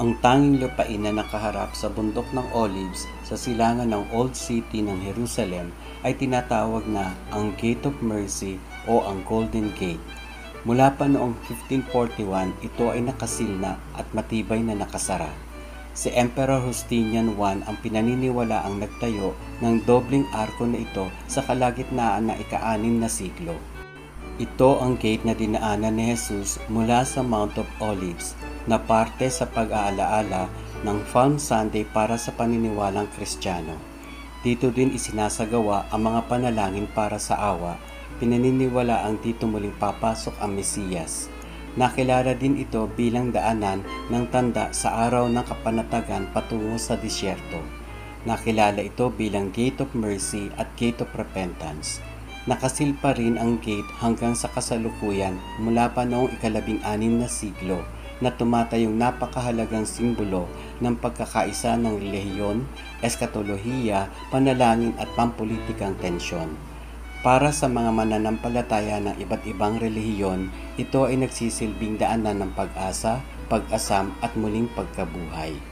Ang tanging lupain na nakaharap sa bundok ng Olives sa silangan ng Old City ng Jerusalem ay tinatawag na ang Gate of Mercy o ang Golden Gate. Mula pa noong 1541, ito ay nakasilna at matibay na nakasara. Si Emperor Justinian I ang pinaniniwalaang nagtayo ng dobleng arko na ito sa kalagitnaan na ika-6 na siglo. Ito ang gate na dinaanan ni Jesus mula sa Mount of Olives na parte sa pag-aalaala ng Palm Sunday para sa paniniwalang Kristiyano. Dito din isinasagawa ang mga panalangin para sa awa, pinaniniwalaang dito muling papasok ang Mesiyas. Nakilala din ito bilang daanan ng tanda sa araw ng kapanatagan patungo sa disyerto. Nakilala ito bilang Gate of Mercy at Gate of Repentance. Nakasil pa rin ang gate hanggang sa kasalukuyan mula pa noong ika-16 na siglo na tumatayong napakahalagang simbolo ng pagkakaisa ng relihiyon, eskatolohiya, panalangin at pampulitikang tensyon. Para sa mga mananampalataya ng iba't ibang relihiyon, ito ay nagsisilbing daanan ng pag-asa, pag-asam at muling pagkabuhay.